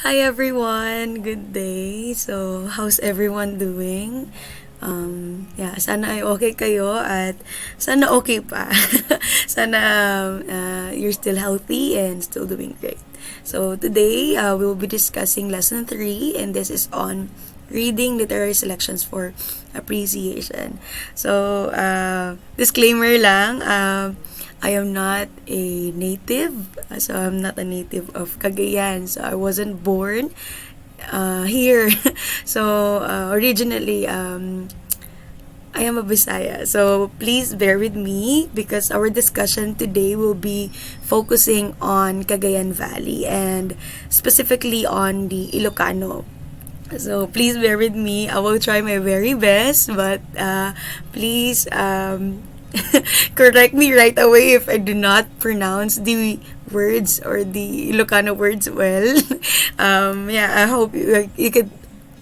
Hi everyone, good day. So, how's everyone doing? Sana ay okay kayo at sana okay pa. Sana you're still healthy and still doing great. So, today we will be discussing lesson 3 and this is on reading literary selections for appreciation. So, disclaimer lang, I am not a native, so I'm not a native of Cagayan. So I wasn't born here. So originally, I am a Bisaya. So please bear with me because our discussion today will be focusing on Cagayan Valley and specifically on the Ilocano. So please bear with me. I will try my very best, but please correct me right away if I do not pronounce the words or the Ilocano words well. I hope you could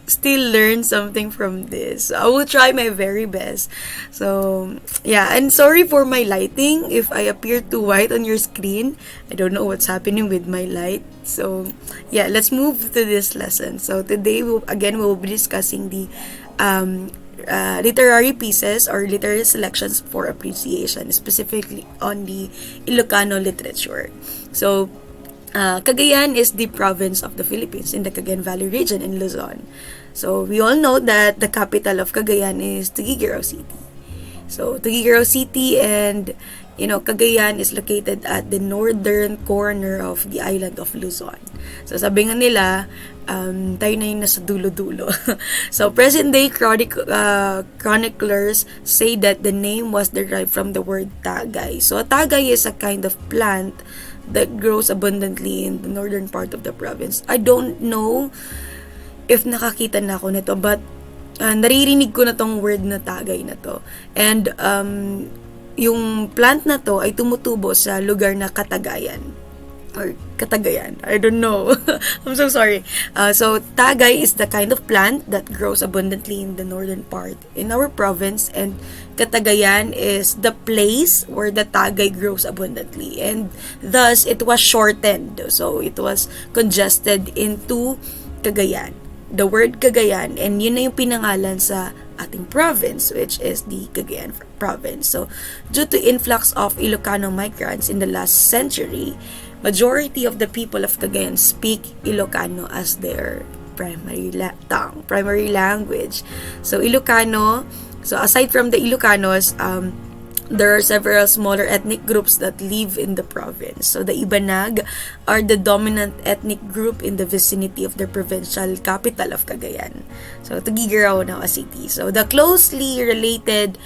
still learn something from this. I will try my very best. So, yeah, and sorry for my lighting if I appear too white on your screen. I don't know what's happening with my light. So, yeah, let's move to this lesson. So, today we'll be discussing the literary pieces or literary selections for appreciation, specifically on the Ilocano literature. So, Cagayan is the province of the Philippines in the Cagayan Valley region in Luzon. So, we all know that the capital of Cagayan is Tuguegarao City. So, Tuguegarao City and Cagayan is located at the northern corner of the island of Luzon. So, sabi nga nila, tayo na yung nasa dulo-dulo. So, present-day chroniclers say that the name was derived from the word tagay. So, tagay is a kind of plant that grows abundantly in the northern part of the province. I don't know if nakakita na ako nito, but naririnig ko na tong word na tagay na to. And yung plant na to ay tumutubo sa lugar na Katagayan. Or Katagayan. I don't know. I'm so sorry. So, tagay is the kind of plant that grows abundantly in the northern part in our province, and Katagayan is the place where the tagay grows abundantly. And thus, it was shortened. So, it was congested into Cagayan. The word Cagayan, and yun na yung pinangalan sa ating province, which is the Cagayan province. So, due to influx of Ilocano migrants in the last century, majority of the people of Cagayan speak Ilocano as their primary language. So, Ilocano, so aside from the Ilocanos, there are several smaller ethnic groups that live in the province. So, the Ibanag are the dominant ethnic group in the vicinity of the provincial capital of Cagayan. So, Tuguegarao now a city. So, the closely related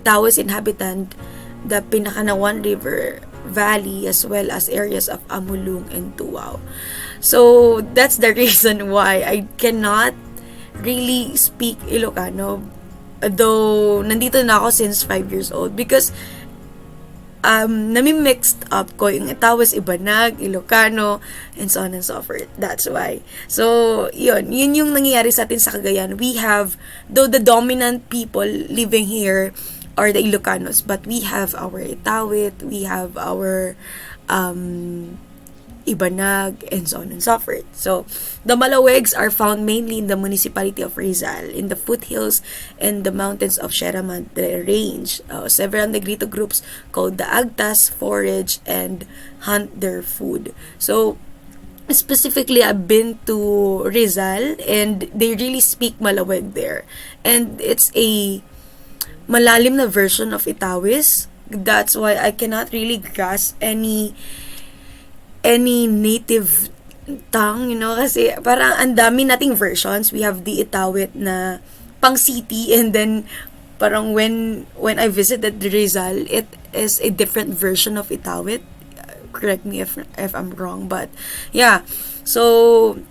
Taos inhabitant the Pinakanawan River Valley as well as areas of Amulung and Tuaw. So, that's the reason why I cannot really speak Ilocano, though nandito na ako since 5 years old, because nami-mixed up ko yung Tawas, Ibanag, Ilocano, and so on and so forth. That's why. So, yun yung nangyayari sa atin sa Cagayan. We have, though the dominant people living here are the Ilocanos, but we have our Itawit, we have our Ibanag, and so on and so forth. So, the Malawegs are found mainly in the municipality of Rizal, in the foothills and the mountains of Sierra Madre Range. Several Negrito groups called the Agtas forage and hunt their food. So, specifically, I've been to Rizal, and they really speak Malaweg there. And it's a malalim na version of Itawis. That's why I cannot really grasp any native tongue, kasi parang ang dami nating versions. We have the Itawit na pang city, and then parang when I visited Rizal, it is a different version of Itawit. Correct me if I'm wrong, but yeah. So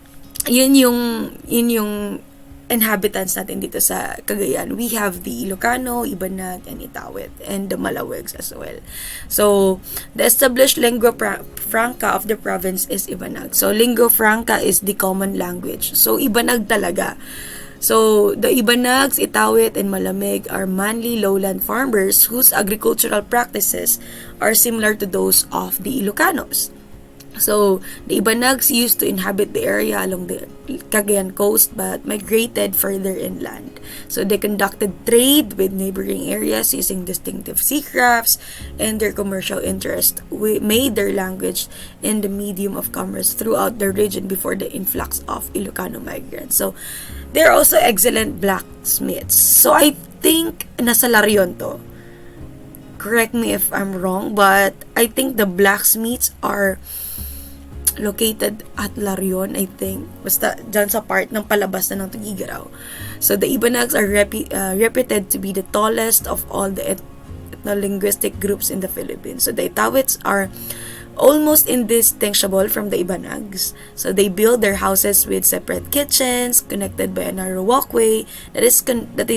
yun yung inhabitants natin dito sa Cagayan. We have the Ilocano, Ibanag, and Itawit, and the Malawegs as well. So, the established lingua franca of the province is Ibanag. So, lingua franca is the common language. So, Ibanag talaga. So, the Ibanags, Itawit, and Malamig are manly lowland farmers whose agricultural practices are similar to those of the Ilocanos. So, the Ibanags used to inhabit the area along the Cagayan coast but migrated further inland. So, they conducted trade with neighboring areas using distinctive sea crafts, and their commercial interest made their language in the medium of commerce throughout the region before the influx of Ilocano migrants. So, they're also excellent blacksmiths. So, I think nasa Larion to. Correct me if I'm wrong, but I think the blacksmiths are located at Larion, I think. Basta dyan sa part ng palabas na ng Tugigaraw. So, the Ibanags are reputed to be the tallest of all the ethno-linguistic groups in the Philippines. So, the Itawits are almost indistinguishable from the Ibanags. So, they build their houses with separate kitchens, connected by a narrow walkway that is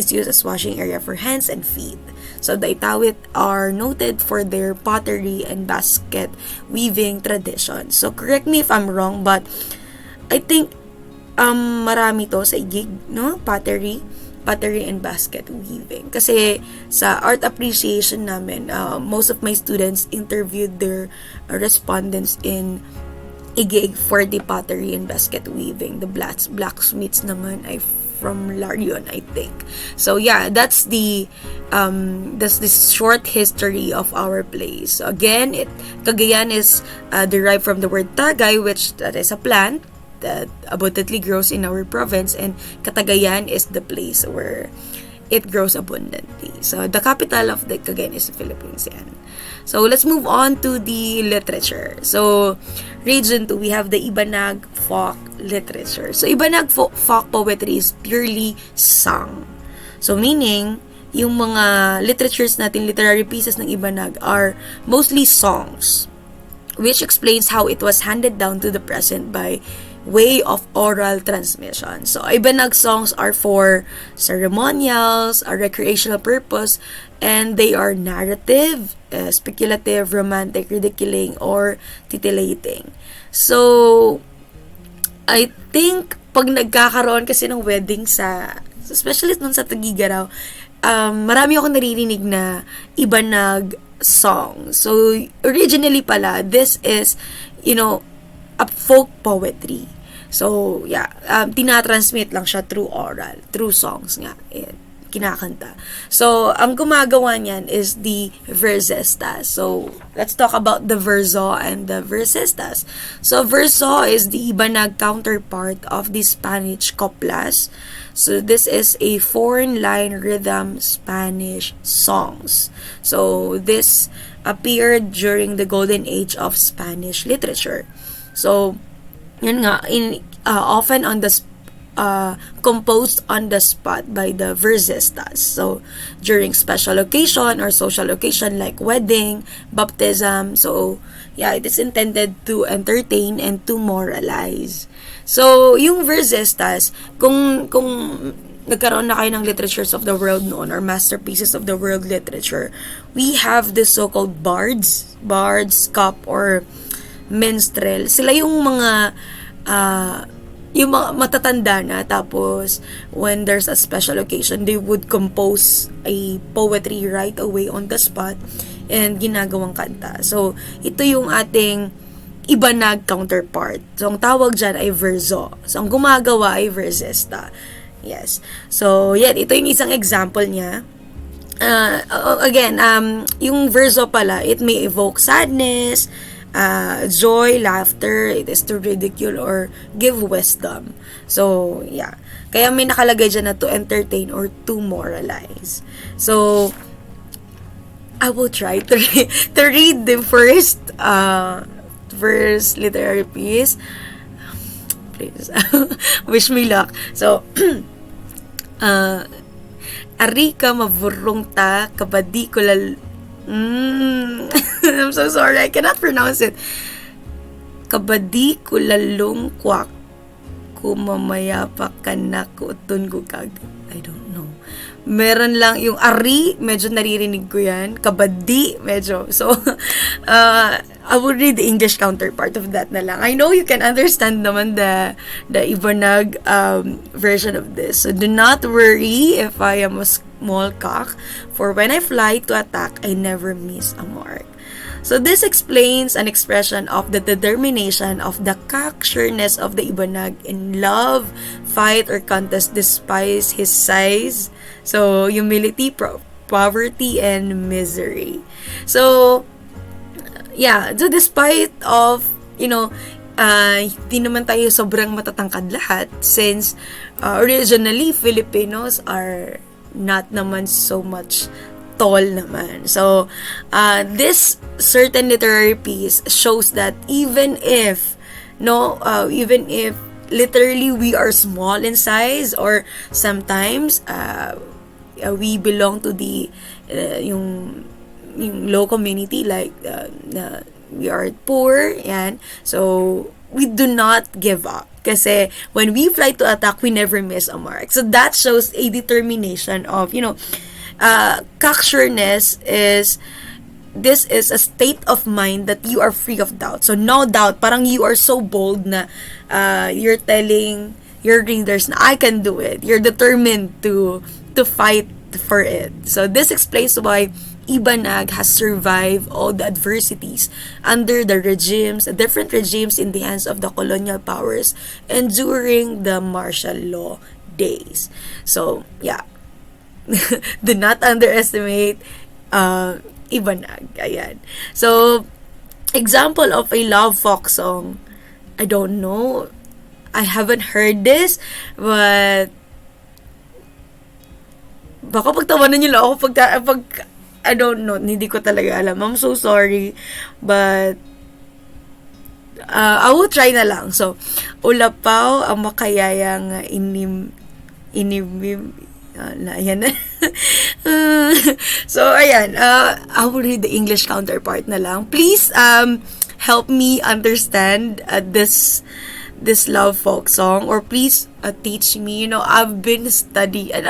used as washing area for hands and feet. So, the Itawit are noted for their pottery and basket weaving tradition. So, correct me if I'm wrong, but I think marami to sa igig, no? Pottery and basket weaving. Kasi sa art appreciation namin, most of my students interviewed their respondents in igig for the pottery and basket weaving. The blacksmiths naman ay from Larion, I think. So yeah, that's the short history of our place. So again, Cagayan is derived from the word tagay, which that is a plant that abundantly grows in our province, and Katagayan is the place where it grows abundantly. So the capital of the Cagayan is the Philippines. Yan. So let's move on to the literature. So region 2, we have the Ibanag folk literature. So Ibanag folk poetry is purely sung. So meaning, yung mga literatures natin, literary pieces ng Ibanag are mostly songs, which explains how it was handed down to the present by way of oral transmission. So, Ibanag songs are for ceremonials, a recreational purpose, and they are narrative, speculative, romantic, ridiculing, or titillating. So, I think, pag nagkakaroon kasi ng wedding especially nun sa Tugigaraw, marami akong naririnig na Ibanag song. So, originally pala, this is, a folk poetry. So, yeah, tinatransmit lang siya through oral, through songs nga, kinakanta. So, ang gumagawa niyan is the versestas. So, let's talk about the verso and the versestas. So, verso is the Ibanag counterpart of the Spanish coplas. So, this is a foreign line rhythm Spanish songs. So, this appeared during the golden age of Spanish literature. So, yun nga, often on the composed on the spot by the versestas. So, during special occasion or social occasion like wedding, baptism. So, yeah, it is intended to entertain and to moralize. So, yung versestas, kung nagkaroon na kayo ng literatures of the world noon or masterpieces of the world literature, we have the so-called bards, scop, or minstrel. Sila yung mga matatanda na, tapos when there's a special occasion, they would compose a poetry right away on the spot and ginagawang kanta. So, ito yung ating Ibanag counterpart. So, ang tawag dyan ay verso. So, ang gumagawa ay versesta. Yes. So, yan. Ito yung isang example niya. Again, yung verso pala, it may evoke sadness, joy, laughter, it is to ridicule or give wisdom. So, yeah. Kaya may nakalagay dyan na to entertain or to moralize. So, I will try to read the first verse literary piece. Please. Wish me luck. So, ari ka mavurong ta, kabadi ko I'm so sorry, I cannot pronounce it. Kabadi ko lalong kwak, kumamaya pa ka na kuutun ko kag. I don't know. Meron lang yung ari, medyo naririnig ko yan. Kabadi, medyo. So, I will read the English counterpart of that na lang. I know you can understand naman the Ibanag version of this. So, do not worry if I am a small cock, for when I fly to attack, I never miss a mark. So this explains an expression of the determination of the cocksureness of the Ibanag in love, fight, or contest despite his size. So humility, poverty, and misery. So yeah, so despite of, di naman tayo sobrang matatangkad lahat since originally Filipinos are not naman so much tall naman. So this certain literary piece shows that even if literally we are small in size, or sometimes we belong to the yung low community, like we are poor, yan. So we do not give up kasi when we fly to attack, we never miss a mark. So that shows a determination of, cocksureness is, this is a state of mind that you are free of doubt. So no doubt, parang you are so bold na you're telling your readers na I can do it. You're determined to fight for it. So this explains why Ibanag has survived all the adversities under the different regimes in the hands of the colonial powers and during the martial law days. So, yeah. Do not underestimate Ibanag. Ayan. So, example of a love folk song. I don't know. I haven't heard this, but baka pagtawanan nyo lang ako pag I don't know, hindi ko talaga alam. I'm so sorry, but I will try na lang. So, ulapaw ang makayayang ayan na. So, ayan. I will read the English counterpart na lang. Please help me understand this love folk song, or please teach me. I've been studying, and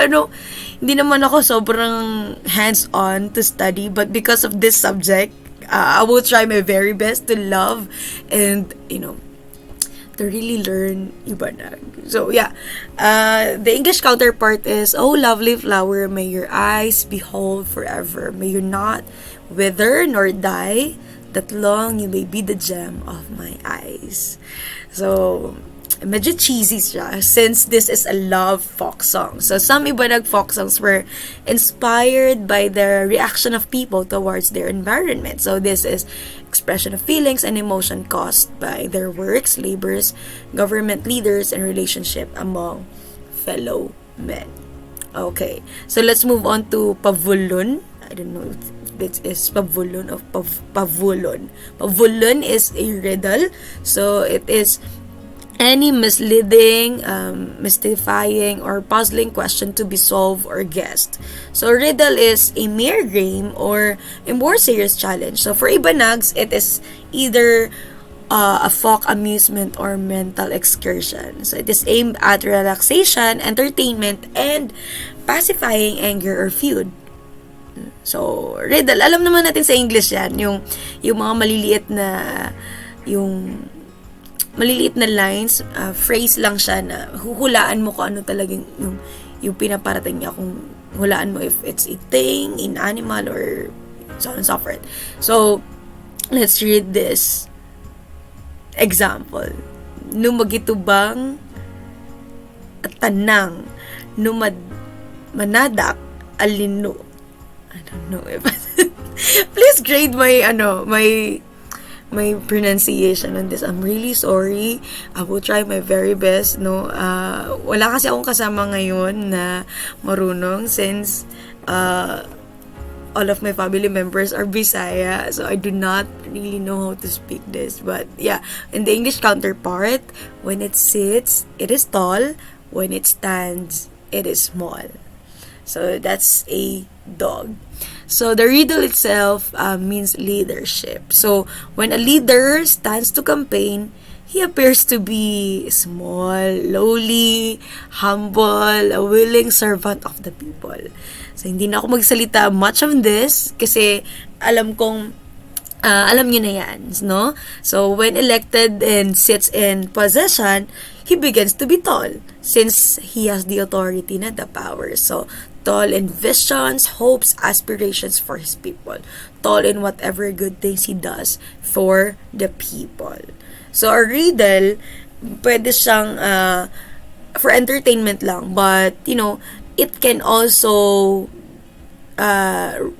hindi naman ako sobrang hands-on to study, but because of this subject, I will try my very best to love and, to really learn Ibanag. So, yeah. The English counterpart is, "Oh, lovely flower, may your eyes behold forever. May you not wither nor die, that long you may be the gem of my eyes." So, medyo cheesy siya since this is a love folk song. So, some Ibanag folk songs were inspired by the reaction of people towards their environment. So, this is expression of feelings and emotion caused by their works, labors, government leaders, and relationship among fellow men. Okay, so let's move on to Pavulon. I don't know if this is Pavulon or Pavulon. Pavulon is a riddle. So, it is any misleading, mystifying, or puzzling question to be solved or guessed. So, riddle is a mere game or a more serious challenge. So, for Ibanags, it is either a folk amusement or mental excursion. So, it is aimed at relaxation, entertainment, and pacifying anger or feud. So, riddle, alam naman natin sa English yan, yung mga maliliit na lines, phrase lang siya na huhulaan mo kung ano talagang yung pinaparating niya, kung hulaan mo if it's a thing, an animal, or so on and so forth. So, let's read this example. Numagitubang at tanang, manadak alino. I don't know if please grade my pronunciation on this. I'm really sorry. I will try my very best, wala kasi akong kasama ngayon na marunong since all of my family members are Bisaya, so I do not really know how to speak this. But yeah, in the English counterpart, when it sits, it is tall. When it stands, it is small. So that's a dog. So the riddle itself means leadership. So when a leader stands to campaign, he appears to be small, lowly, humble, a willing servant of the people. So hindi na ako magsalita much on this kasi alam nyo na yan, no? So when elected and sits in possession, he begins to be tall since he has the authority na the power. So tall in visions, hopes, aspirations for his people, tall in whatever good things he does for the people. So, a riddle, pwede siyang for entertainment lang, but, it can also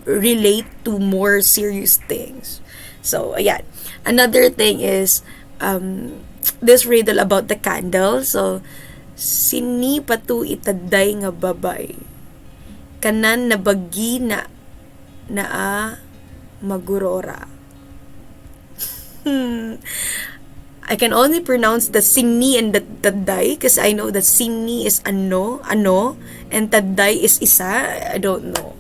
relate to more serious things. So, ayan. Another thing is, this riddle about the candle. So, sini patu itaday nga babay. Kanan na bagi na naa magurora. I can only pronounce the sini and the taday because I know that sini is ano, and taday is isa. I don't know.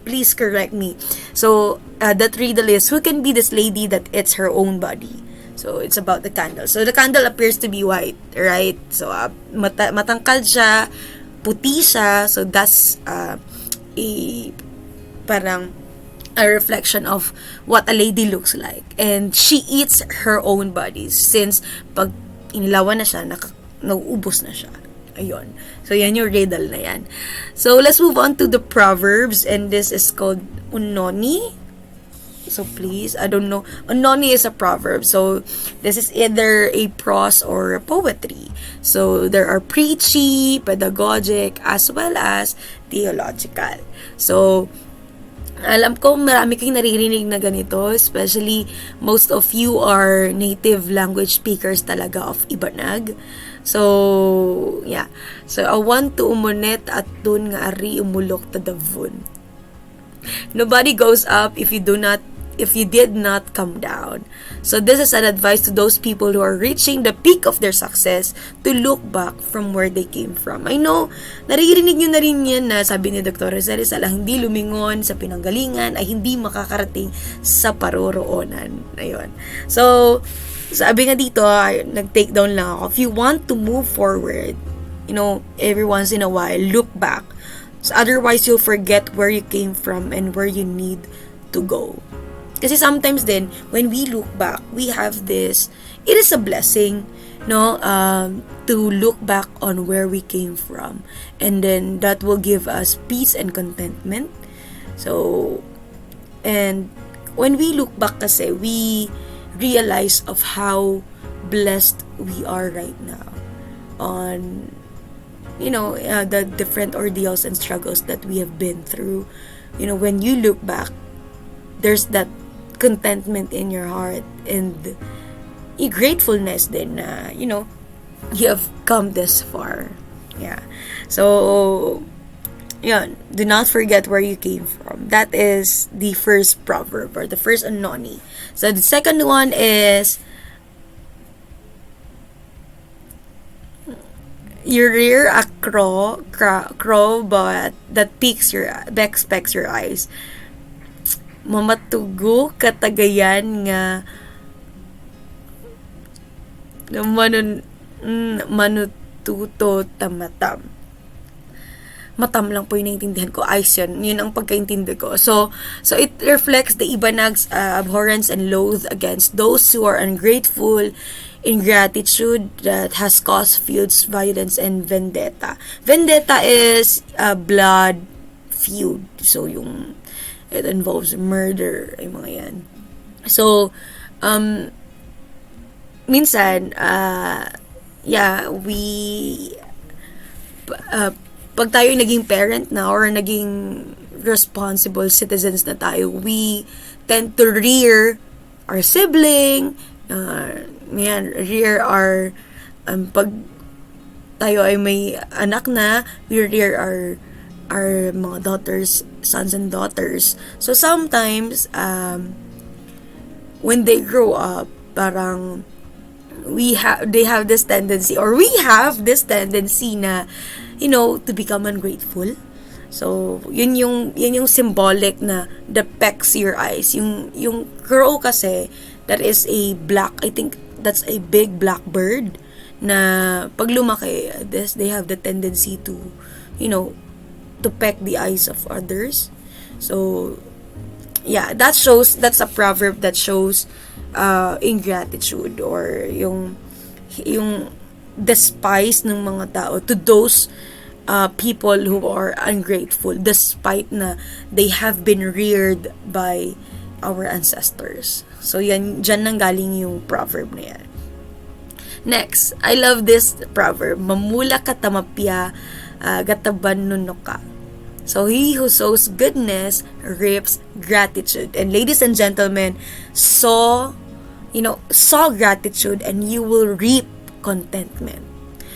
Please correct me. So, that riddle is, who can be this lady that eats her own body? So, it's about the candle. So, the candle appears to be white, right? So, matangkad siya, puti siya. So, that's parang a reflection of what a lady looks like. And she eats her own body since pag inilawan na siya, nauubos na siya. Ayun. So, yan yung riddle na yan. So, let's move on to the Proverbs. And this is called Unoni. So, please, I don't know. Unoni is a proverb. So, this is either a prose or a poetry. So, there are preachy, pedagogic, as well as theological. So, alam ko marami kayong naririnig na ganito, especially most of you are native language speakers talaga of Ibanag. So, yeah. So, I want to umunet at dun nga ari umulok ta davun. Nobody goes up if you did not come down. So this is an advice to those people who are reaching the peak of their success to look back from where they came from. I know, naririnig nyo na rin yan na sabi ni Dr. Rizal, hindi lumingon sa pinanggalingan ay hindi makakarating sa paroroonan. Ayun. So, sabi nga dito, nag-take down lang ako. If you want to move forward, every once in a while, look back. So otherwise, you'll forget where you came from and where you need to go. Kasi sometimes then, when we look back, we have this, it is a blessing, to look back on where we came from. And then, that will give us peace and contentment. So, and when we look back kasi, we realize of how blessed we are right now on, the different ordeals and struggles that we have been through. When you look back, there's that contentment in your heart and gratefulness din na, you have come this far. Yeah. So, yun, do not forget where you came from. That is the first proverb or the first anoni. So, the second one is, you rear a crow but that becks your eyes. Mamatugo katagayan nga manututo tamatam. Matam lang po yung naintindihan ko. Ayos yun. Yun ang pagkaintindi ko. So it reflects the Ibanag's abhorrence and loathe against those who are ungrateful, ingratitude that has caused feuds, violence, and vendetta. Vendetta is blood feud. So, it involves murder, yung mga yan. So, minsan, pag tayo naging parent na or naging responsible citizens na tayo, we tend to rear our sibling, rear our, pag tayo ay may anak na, we rear our mga daughters, sons and daughters. So sometimes, when they grow up, parang they have this tendency, or we have this tendency na, to become ungrateful. So, yun yung symbolic na depicts your eyes. Yung crow kasi, that is a black, I think that's a big black bird na pag lumaki, they have the tendency to, to peck the eyes of others. So, yeah, that's a proverb that shows ingratitude or yung despise ng mga tao to those people who are ungrateful despite na they have been reared by our ancestors. So yan, dyan nang galing yung proverb na yan. Next, I love this proverb. Mamula ka tamapya, gataban nuno ka. So he who sows goodness reaps gratitude. And ladies and gentlemen, saw gratitude and you will reap contentment.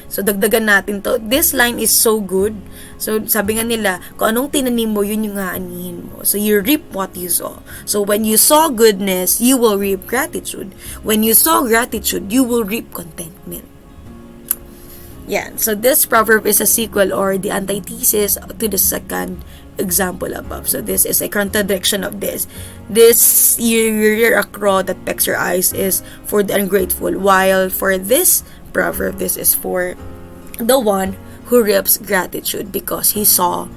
So dagdagan natin to. This line is so good. So sabi nga nila, kung anong tinanim mo, yun yung haanihin mo. So you reap what you sow. So when you sow goodness, you will reap gratitude. When you sow gratitude, you will reap contentment. Yan. So this proverb is a sequel or the antithesis to the second example above. So this is a contradiction of this. This you rear a crow that pecks your eyes is for the ungrateful, while for this proverb, this is for the one who reaps gratitude because he saw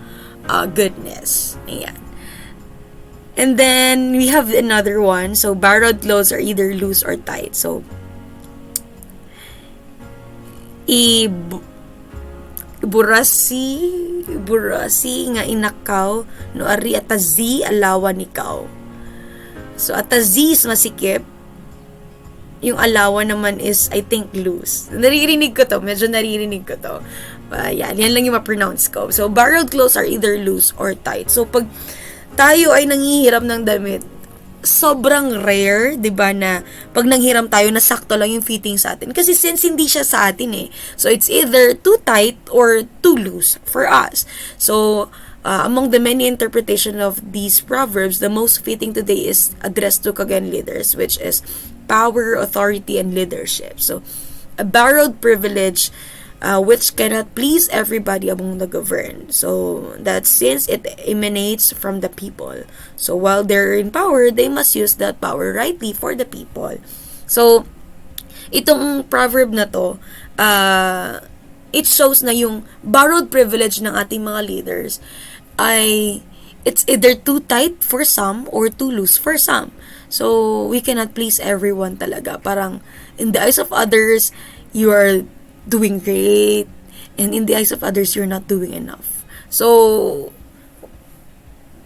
goodness. Ayan. And then we have another one. So borrowed clothes are either loose or tight. So burasi nga inakaw no ari atazi alawan ikaw. So atazi is masikip, yung alawan naman is I think loose. Naririnig ko to. Yan lang yung ma-pronounce ko. So borrowed clothes are either loose or tight. So pag tayo ay nanghihiram ng damit, sobrang rare, 'di ba, na pag nanghiram tayo na sakto lang yung fitting sa atin kasi since hindi siya sa atin so it's either too tight or too loose for us. So among the many interpretation of these proverbs, the most fitting today is addressed to Cagayan leaders, which is power, authority, and leadership. So a borrowed privilege which cannot please everybody among the governed. So that since it emanates from the people. So while they're in power, they must use that power rightly for the people. So itong proverb na to, it shows na yung borrowed privilege ng ating mga leaders ay it's either too tight for some or too loose for some. So we cannot please everyone talaga. Parang in the eyes of others, you are doing great, and in the eyes of others, you're not doing enough. So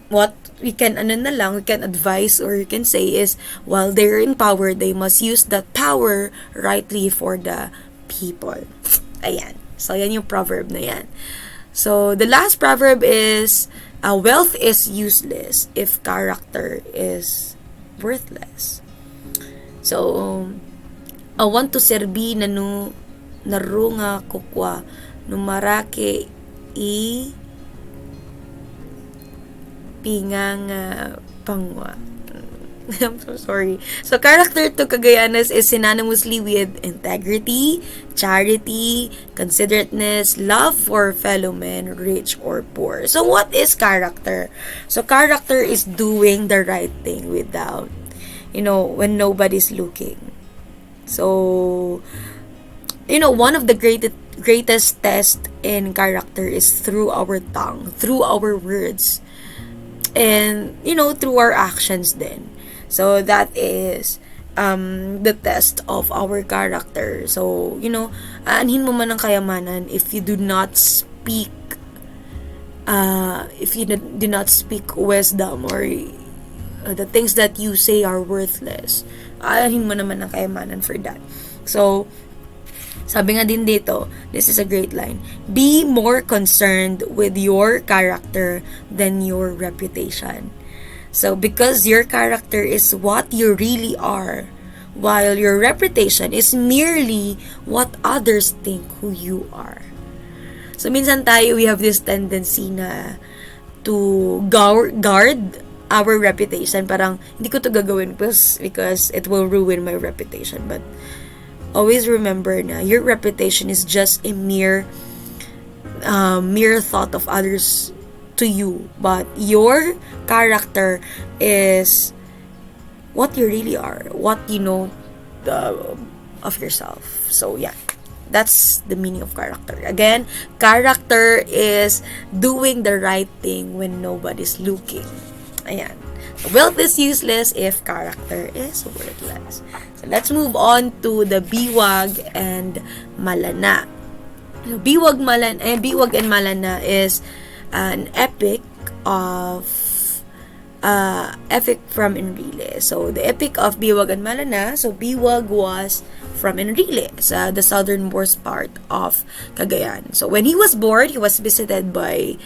what we can advise or you can say is, while they're in power, they must use that power rightly for the people. Ayan. So yan yung proverb na yan. So the last proverb is, wealth is useless if character is worthless. So I want to serbi nanu narunga kukwa numarake i pingang pangwa. I'm so sorry. So character to Cagayanas is synonymously with integrity, charity, considerateness, love for fellow men, rich or poor. So what is character? So character is doing the right thing without, when nobody's looking. So one of the greatest test in character is through our tongue, through our words, and through our actions then. So that is the test of our character. So aanhin mo man ang kayamanan if you do not speak wisdom, or the things that you say are worthless. Aanhin mo naman ang kayamanan for that. So sabi nga din dito, this is a great line. Be more concerned with your character than your reputation. So because your character is what you really are, while your reputation is merely what others think who you are. So minsan tayo, we have this tendency na to guard our reputation. Parang hindi ko to gagawin because it will ruin my reputation. But always remember na your reputation is just a mere thought of others to you, but your character is what you really are, what you know of yourself. So yeah, that's the meaning of character. Again, character is doing the right thing when nobody's looking. Ayan. Wealth is useless if character is worthless. So let's move on to the Biuag and Malana. Biuag and Malana is an of epic from Enrile. So the epic of Biuag and Malana. So Biuag was from Enrile, sa the southernmost part of Cagayan. So when he was born, he was visited by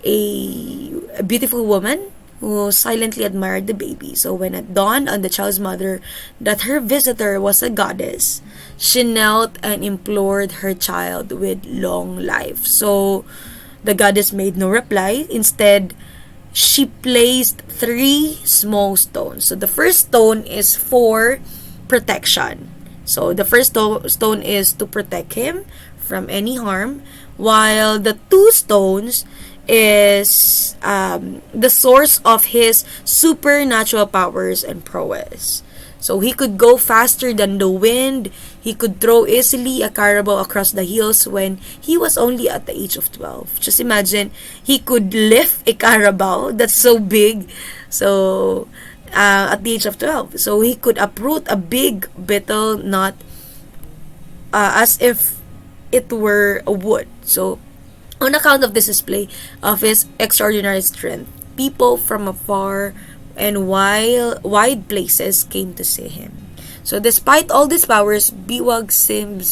a beautiful woman who silently admired the baby. So when it dawned on the child's mother that her visitor was a goddess, she knelt and implored her child with long life. So the goddess made no reply. Instead, she placed 3 small stones. So the first stone is for protection. So the first stone is to protect him from any harm, while the 2 stones is the source of his supernatural powers and prowess. So he could go faster than the wind. He could throw easily a carabao across the hills when he was only at the age of 12. Just imagine, he could lift a carabao that's so big. So, at the age of 12. So he could uproot a big beetle nut as if it were a wood. So, on account of this display of his extraordinary strength, people from afar and wide places came to see him. So despite all these powers, Biuag seemed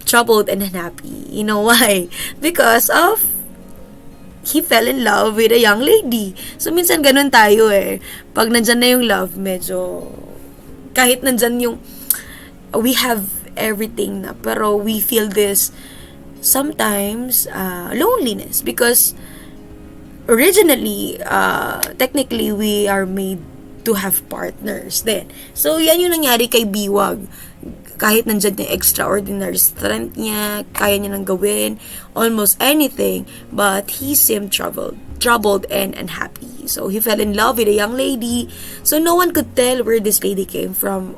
troubled and unhappy. You know why? Because of he fell in love with a young lady. So minsan ganun tayo eh. Pag nandyan na yung love, medyo kahit nandyan yung we have everything na, pero we feel this sometimes loneliness, because originally, technically, we are made to have partners then. So, yan yung nangyari kay Biuag. Kahit nandyan yung extraordinary strength niya, kaya niya nang gawin almost anything, but he seemed troubled and unhappy. So, he fell in love with a young lady. So, no one could tell where this lady came from,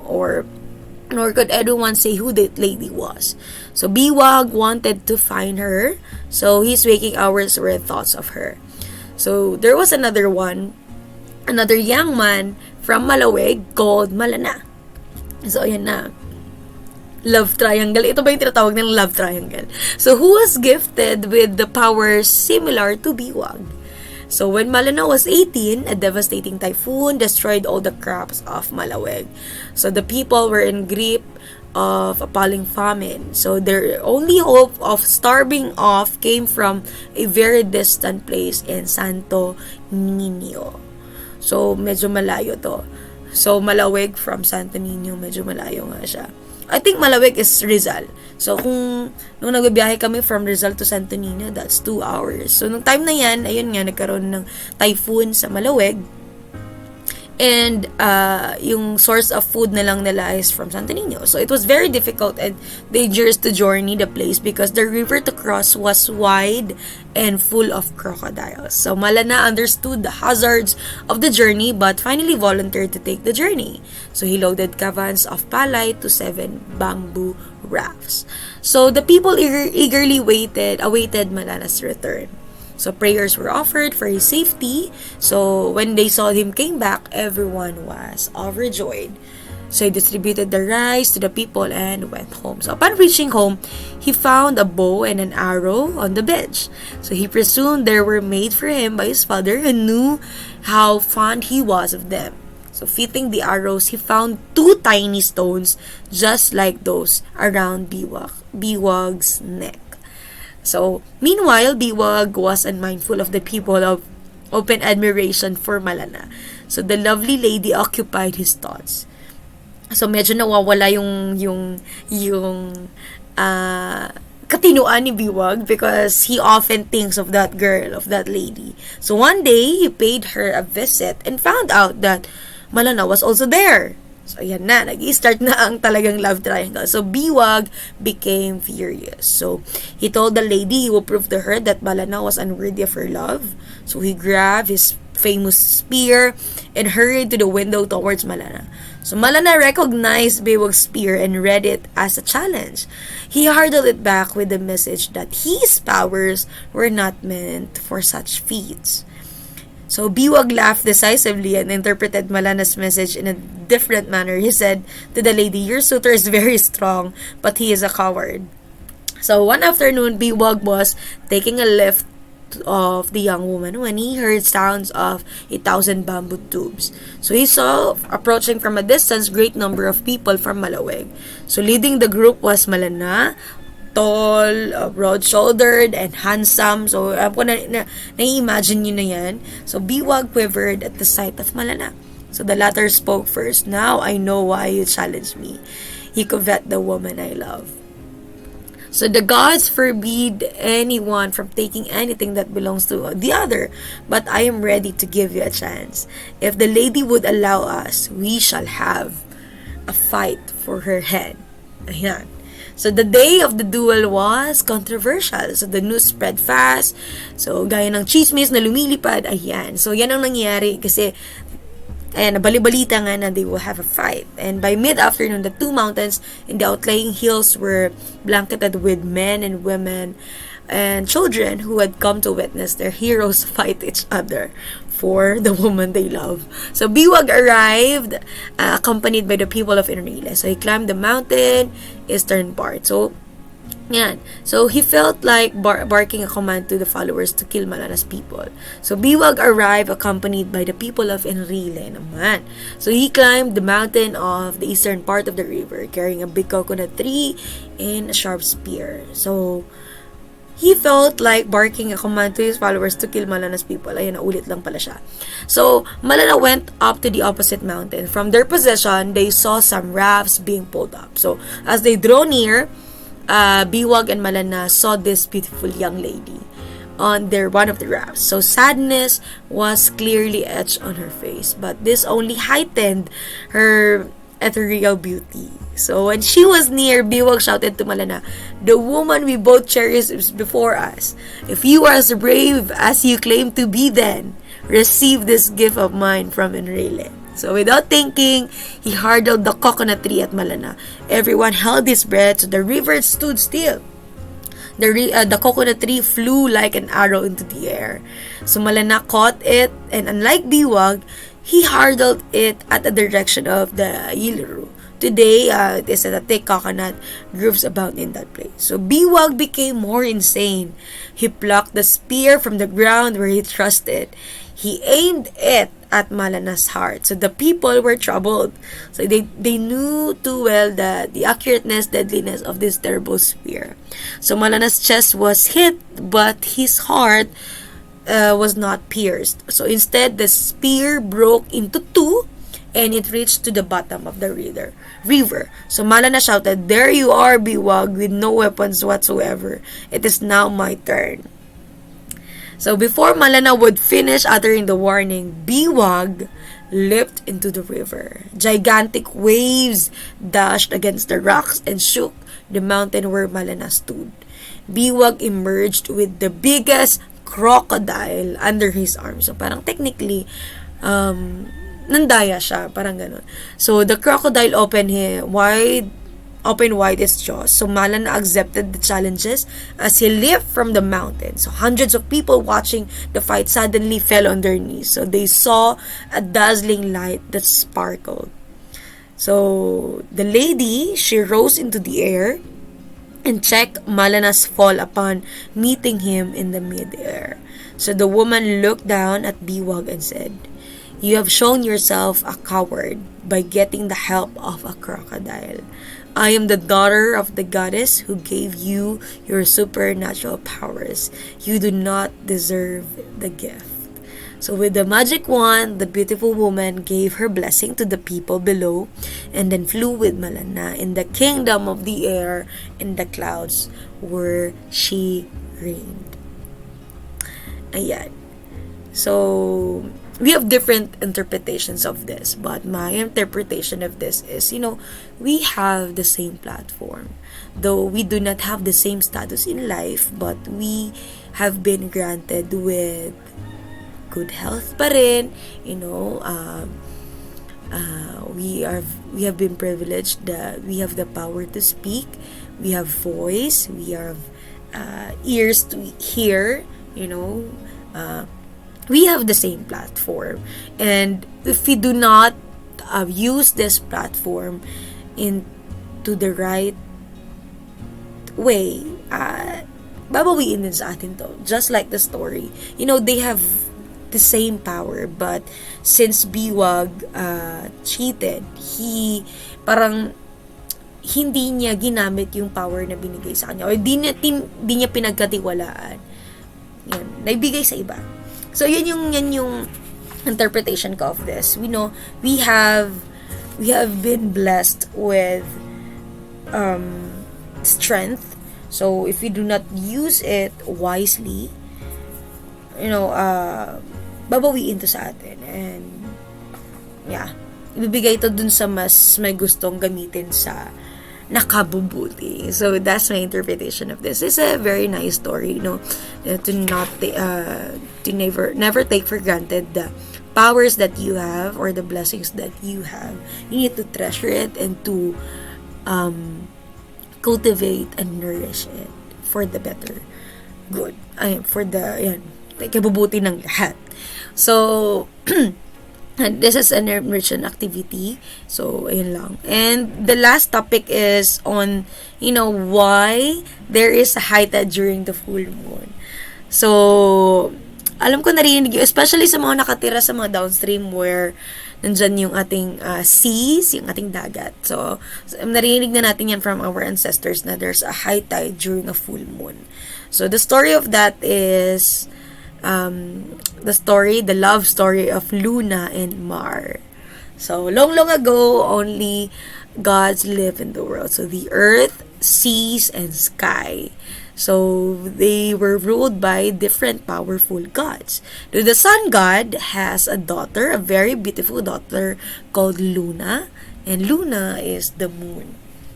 nor could anyone say who that lady was. So, Biuag wanted to find her. So, his waking hours were thoughts of her. So, there was another young man from Malaweg called Malana. So, ayan na. Love triangle. Ito ba yung tinatawag ng love triangle? So, who was gifted with the powers similar to Biuag? So, when Malana was 18, a devastating typhoon destroyed all the crops of Malaweg. So, the people were in grip of appalling famine. So, their only hope of starving off came from a very distant place in Santo Niño. So, medyo malayo to. So, Malaweg from Santo Niño, medyo malayo nga siya. I think Malaweg is Rizal. So, nung nagbibiyahe kami from Rizal to Santo Niño, that's 2 hours. So, nung time na yan, ayun nga, nagkaroon ng typhoon sa Malaweg. And yung source of food na lang nila is from Santo Niño. So it was very difficult and dangerous to journey the place because the river to cross was wide and full of crocodiles. So Malana understood the hazards of the journey but finally volunteered to take the journey. So he loaded caravans of palay to 7 bamboo rafts. So the people eagerly awaited Malana's return. So prayers were offered for his safety. So when they saw him came back, everyone was overjoyed. So he distributed the rice to the people and went home. So upon reaching home, he found a bow and an arrow on the bench. So he presumed they were made for him by his father, who knew how fond he was of them. So fitting the arrows, he found 2 tiny stones just like those around Biuag's neck. So, meanwhile, Biuag was unmindful of the people of open admiration for Malana. So, the lovely lady occupied his thoughts. So, medyo nawawala yung katinuan ni Biuag because he often thinks of that girl, of that lady. So, one day, he paid her a visit and found out that Malana was also there. So, ayan na. Nag-start na ang talagang love triangle. So, Biuag became furious. So, he told the lady he will prove to her that Malana was unworthy of her love. So, he grabbed his famous spear and hurried to the window towards Malana. So, Malana recognized Biuag's spear and read it as a challenge. He hurled it back with the message that his powers were not meant for such feats. So, Biuag laughed decisively and interpreted Malana's message in a different manner. He said to the lady, "Your suitor is very strong, but he is a coward." So one afternoon, Biuag was taking a lift of the young woman when he heard sounds of 1,000 bamboo tubes. So he saw approaching from a distance great number of people from Malaweg. So leading the group was Malana, tall, broad-shouldered, and handsome. So na-imagine nyo na yan. So Biwag quivered at the sight of Malana. So the latter spoke first. Now I know why you challenged me. You covet the woman I love. So the gods forbid anyone from taking anything that belongs to the other, but I am ready to give you a chance. If the lady would allow us, we shall have a fight for her head. Ayan. So the day of the duel was controversial. So the news spread fast. So gaya ng chismis na lumilipad, ayan. So yan ang nangyari kasi and bali-balita nga na they will have a fight. And by mid-afternoon, the two mountains in the outlying hills were blanketed with men and women and children who had come to witness their heroes fight each other for the woman they love. So Biwag arrived accompanied by the people of Enrile. So he climbed the mountain eastern part. So yan. So, he felt like barking a command to the followers to kill Malana's people. So, Biwag arrived accompanied by the people of Enrile naman. So, he climbed the mountain of the eastern part of the river, carrying a big coconut tree and a sharp spear. So, he felt like barking a command to his followers to kill Malana's people. Ayun, naulit lang pala siya. So, Malana went up to the opposite mountain. From their position, they saw some rafts being pulled up. So, as they drew near, Biwag and Malana saw this beautiful young lady on one of the rafts. So sadness was clearly etched on her face, but this only heightened her ethereal beauty. So when she was near, Biwag shouted to Malana, "The woman we both cherish is before us. If you are as brave as you claim to be, then receive this gift of mine from Enrile." So without thinking, he hurdled the coconut tree at Malana. Everyone held his breath, so the river stood still. The coconut tree flew like an arrow into the air. So Malana caught it, and unlike Biwag, he hurdled it at the direction of the Yiliru. Today, it is that thick coconut groves abound in that place. So Biwag became more insane. He plucked the spear from the ground where he thrust it. He aimed it at Malana's heart. So the people were troubled. So they knew too well the accurateness, deadliness of this terrible spear. So Malana's chest was hit, but his heart was not pierced. So instead, the spear broke into two, and it reached to the bottom of the river. So Malana shouted, "There you are, Biwag, with no weapons whatsoever. It is now my turn." So before Malana would finish uttering the warning, Biwag leaped into the river. Gigantic waves dashed against the rocks and shook the mountain where Malana stood. Biwag emerged with the biggest crocodile under his arm. So parang technically, nandaya siya, parang ganun. So the crocodile opened wide its jaws. So Malana accepted the challenges as he leaped from the mountain. So hundreds of people watching the fight suddenly fell on their knees. So they saw a dazzling light that sparkled. So the lady, she rose into the air and checked Malana's fall upon meeting him in the mid-air. So the woman looked down at Biwag and said, "You have shown yourself a coward by getting the help of a crocodile. I am the daughter of the goddess who gave you your supernatural powers. You do not deserve the gift." So with the magic wand, the beautiful woman gave her blessing to the people below and then flew with Malana in the kingdom of the air in the clouds where she reigned. Ayan. So we have different interpretations of this, but my interpretation of this is, we have the same platform. Though we do not have the same status in life, but we have been granted with good health pa rin, we have been privileged that we have the power to speak, we have voice, we have ears to hear, we have the same platform. And if we do not use this platform into the right way, babawiin din sa atin to. Just like the story. They have the same power, but since Biuag cheated, parang hindi niya ginamit yung power na binigay sa kanya, or di niya pinagkatiwalaan. Yan, naibigay sa iba. So yan yung interpretation ko of this. We have been blessed with strength. So if we do not use it wisely, babawiin to sa atin. And yeah, ibibigay ito dun sa mas may gustong gamitin sa nakabubuti. So that's my interpretation of this. It's a very nice story, to not to never take for granted the powers that you have or the blessings that you have. You need to treasure it and to cultivate and nourish it for the better good. For the kabubuti ng lahat. So and this is an enriching activity. So, ayun lang. And the last topic is on, why there is a high tide during the full moon. So, alam ko narinig yun, especially sa mga nakatira sa mga downstream where nandyan yung ating seas, yung ating dagat. So, narinig na natin yan from our ancestors na there's a high tide during a full moon. So, the story of that is the love story of Luna and Mar. So, long ago, only gods live in the world. So, the earth, seas, and sky. So, they were ruled by different powerful gods. The sun god has a daughter, a very beautiful daughter called Luna. And Luna is the moon.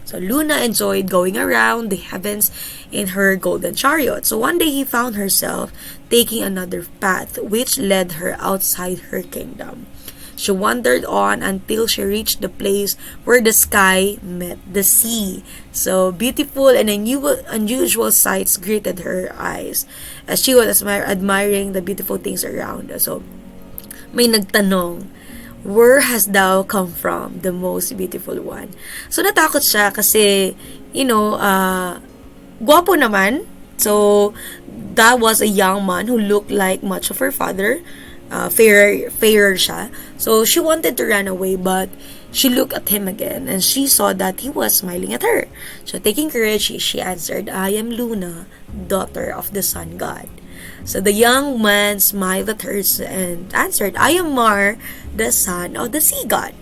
So Luna enjoyed going around the heavens in her golden chariot. So one day he found herself taking another path which led her outside her kingdom. She wandered on until she reached the place where the sky met the sea. So beautiful and unusual sights greeted her eyes as she was admiring the beautiful things around her. So may nagtanong, "Where hast thou come from, the most beautiful one?" So, natakot siya kasi, guwapo naman. So, that was a young man who looked like much of her father. Fairer siya. So, she wanted to run away, but she looked at him again and she saw that he was smiling at her. So, taking courage, she answered, "I am Luna, daughter of the sun god." So the young man smiled at her and answered, "I am Mar, the son of the sea god."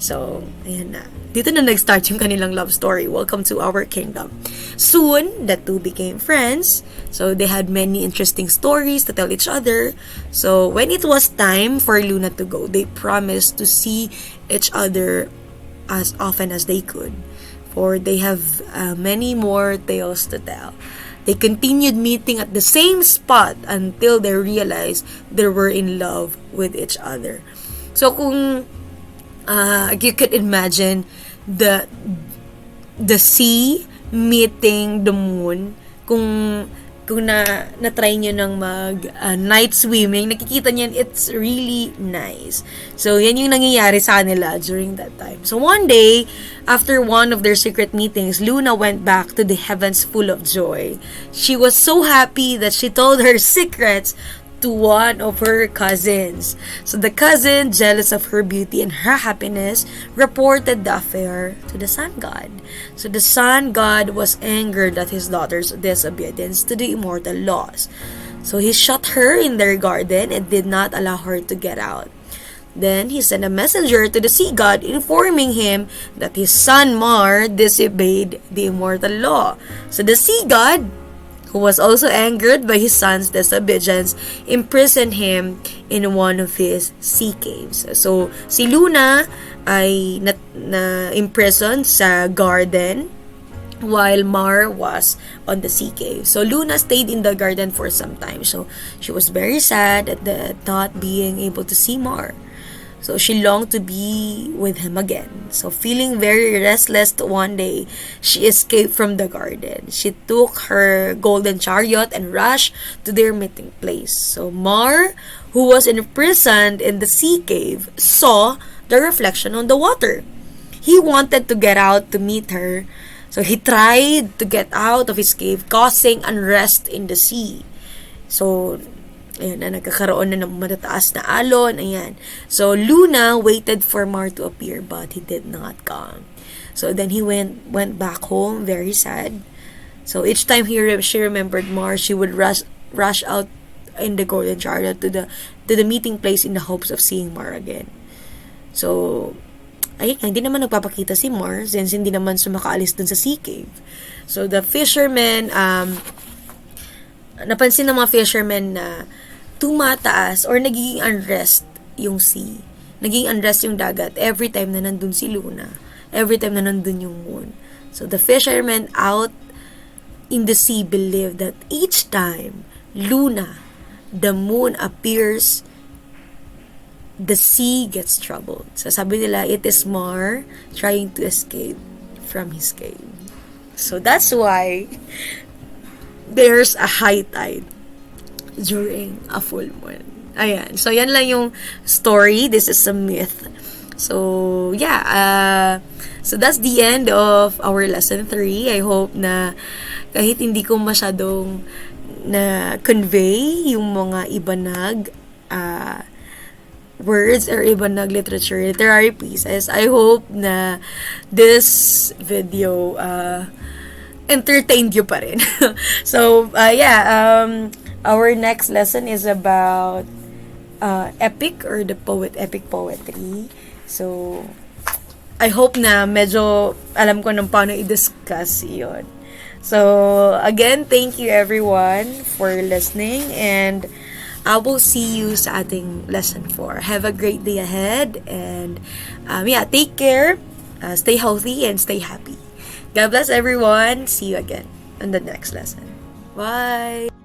So, ayan na. Dito na nag-start yung kanilang love story. Welcome to our kingdom. Soon, the two became friends. So, they had many interesting stories to tell each other. So, when it was time for Luna to go, they promised to see each other as often as they could. For they have many more tales to tell. They continued meeting at the same spot until they realized they were in love with each other. So kung you could imagine the sea meeting the moon, kung na-try nyo ng night swimming, nakikita niyan, it's really nice. So, yan yung nangyayari sa kanila during that time. So, one day, after one of their secret meetings, Luna went back to the heavens full of joy. She was so happy that she told her secrets to one of her cousins. So the cousin, jealous of her beauty and her happiness, reported the affair to the sun god. So the sun god was angered at his daughter's disobedience to the immortal laws. So he shut her in their garden and did not allow her to get out. Then he sent a messenger to the sea god informing him that his son Mar disobeyed the immortal law. So the sea god, who was also angered by his son's disobedience, imprisoned him in one of his sea caves. So, si Luna ay na-imprisoned sa garden while Mar was on the sea cave. So, Luna stayed in the garden for some time. So, she was very sad at the not being able to see Mar. So, she longed to be with him again. So, feeling very restless one day, she escaped from the garden. She took her golden chariot and rushed to their meeting place. So, Mar, who was imprisoned in the sea cave, saw the reflection on the water. He wanted to get out to meet her, So he tried to get out of his cave, causing unrest in the sea. So, ayan na, nagkakaroon na ng matataas na alon, ayan. So, Luna waited for Mar to appear, but he did not come. So, then he went back home, very sad. So, each time she remembered Mar, she would rush out in the golden chariot to the meeting place in the hopes of seeing Mar again. So, ayun, hindi naman nagpapakita si Mar since hindi naman sumakaalis dun sa sea cave. So, the fishermen, napansin ng mga fishermen na tumataas or nagiging unrest yung sea. Naging unrest yung dagat every time na nandun si Luna. Every time na nandun yung moon. So, the fishermen out in the sea believed that each time Luna, the moon appears, the sea gets troubled. So, sabi nila, it is Mar trying to escape from his cave. So, that's why there's a high tide during a full moon. Ayan. So, yan lang yung story. This is a myth. So, yeah. So, that's the end of our lesson 3. I hope na kahit hindi ko masyadong na-convey yung mga Ibanag words or Ibanag literature, literary pieces, I hope na this video entertained you pa rin. So, our next lesson is about epic or the epic poetry. So, I hope na medyo alam ko nung paano i-discuss yun. So, again, thank you everyone for listening, and I will see you sa ating lesson 4. Have a great day ahead, and take care, stay healthy, and stay happy. God bless everyone. See you again in the next lesson. Bye!